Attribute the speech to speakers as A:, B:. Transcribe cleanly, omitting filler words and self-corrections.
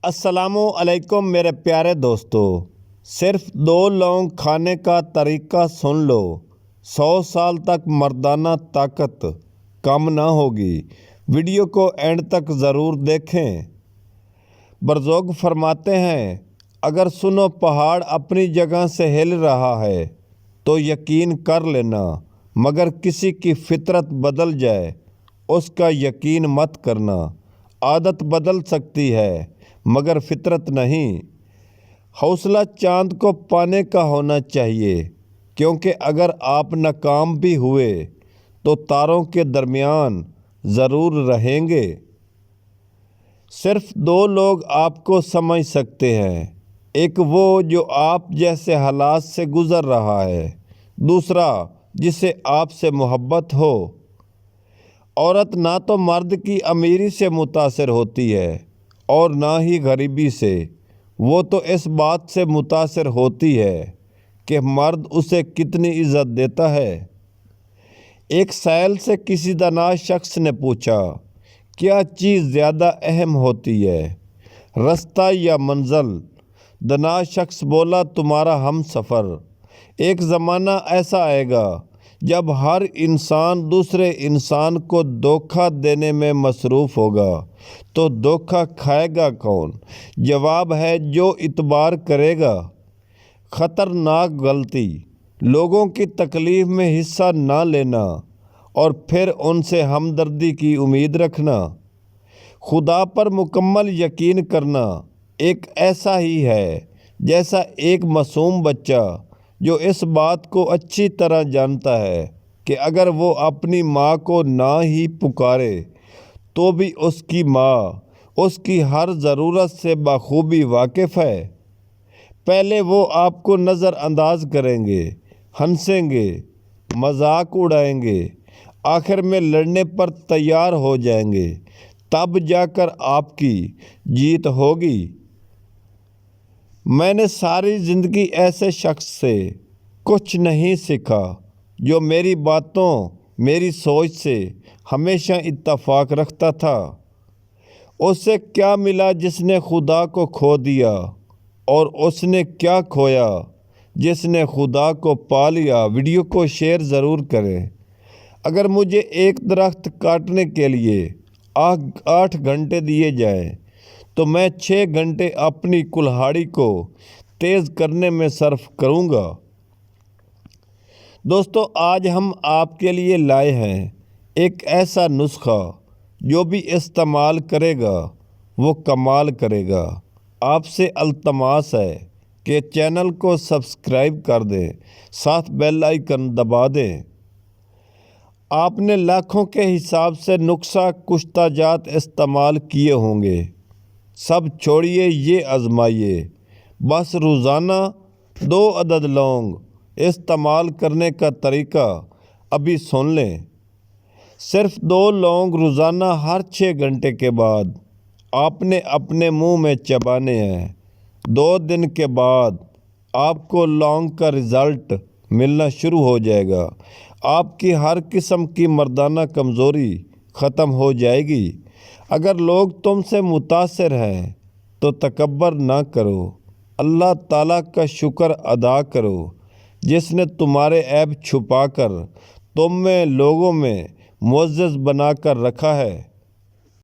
A: السلام علیکم میرے پیارے دوستو، صرف 2 لونگ کھانے کا طریقہ سن لو، 100 سال تک مردانہ طاقت کم نہ ہوگی۔ ویڈیو کو اینڈ تک ضرور دیکھیں۔ برزوگ فرماتے ہیں، اگر سنو پہاڑ اپنی جگہ سے ہل رہا ہے تو یقین کر لینا، مگر کسی کی فطرت بدل جائے اس کا یقین مت کرنا۔ عادت بدل سکتی ہے مگر فطرت نہیں۔ حوصلہ چاند کو پانے کا ہونا چاہیے، کیونکہ اگر آپ ناکام بھی ہوئے تو تاروں کے درمیان ضرور رہیں گے۔ صرف 2 لوگ آپ کو سمجھ سکتے ہیں، ایک وہ جو آپ جیسے حالات سے گزر رہا ہے، دوسرا جسے آپ سے محبت ہو۔ عورت نہ تو مرد کی امیری سے متاثر ہوتی ہے اور نہ ہی غریبی سے، وہ تو اس بات سے متاثر ہوتی ہے کہ مرد اسے کتنی عزت دیتا ہے۔ ایک سائل سے کسی دانا شخص نے پوچھا، کیا چیز زیادہ اہم ہوتی ہے، رستہ یا منزل؟ دانا شخص بولا، تمہارا ہم سفر۔ ایک زمانہ ایسا آئے گا جب ہر انسان دوسرے انسان کو دھوکہ دینے میں مصروف ہوگا، تو دھوکہ کھائے گا کون؟ جواب ہے، جو اعتبار کرے گا۔ خطرناک غلطی، لوگوں کی تکلیف میں حصہ نہ لینا اور پھر ان سے ہمدردی کی امید رکھنا۔ خدا پر مکمل یقین کرنا ایک ایسا ہی ہے جیسا ایک معصوم بچہ جو اس بات کو اچھی طرح جانتا ہے کہ اگر وہ اپنی ماں کو نہ ہی پکارے تو بھی اس کی ماں اس کی ہر ضرورت سے بخوبی واقف ہے۔ پہلے وہ آپ کو نظر انداز کریں گے، ہنسیں گے، مذاق اڑائیں گے، آخر میں لڑنے پر تیار ہو جائیں گے، تب جا کر آپ کی جیت ہوگی۔ میں نے ساری زندگی ایسے شخص سے کچھ نہیں سیکھا جو میری باتوں، میری سوچ سے ہمیشہ اتفاق رکھتا تھا۔ اسے کیا ملا جس نے خدا کو کھو دیا، اور اس نے کیا کھویا جس نے خدا کو پا لیا؟ ویڈیو کو شیئر ضرور کریں۔ اگر مجھے ایک درخت کاٹنے کے لیے 8 گھنٹے دیے جائیں تو میں 6 گھنٹے اپنی کلہاڑی کو تیز کرنے میں صرف کروں گا۔ دوستو، آج ہم آپ کے لیے لائے ہیں ایک ایسا نسخہ جو بھی استعمال کرے گا وہ کمال کرے گا۔ آپ سے التماس ہے کہ چینل کو سبسکرائب کر دیں، ساتھ بیل آئیکن دبا دیں۔ آپ نے لاکھوں کے حساب سے نسخہ کشتہ جات استعمال کیے ہوں گے، سب چھوڑیے، یہ آزمائیے۔ بس روزانہ 2 عدد لونگ استعمال کرنے کا طریقہ ابھی سن لیں۔ صرف 2 لونگ روزانہ ہر 6 گھنٹے کے بعد آپ نے اپنے منہ میں چبانے ہیں۔ 2 دن کے بعد آپ کو لونگ کا رزلٹ ملنا شروع ہو جائے گا۔ آپ کی ہر قسم کی مردانہ کمزوری ختم ہو جائے گی۔ اگر لوگ تم سے متاثر ہیں تو تکبر نہ کرو، اللہ تعالیٰ کا شکر ادا کرو جس نے تمہارے عیب چھپا کر تم میں لوگوں میں معزز بنا کر رکھا ہے۔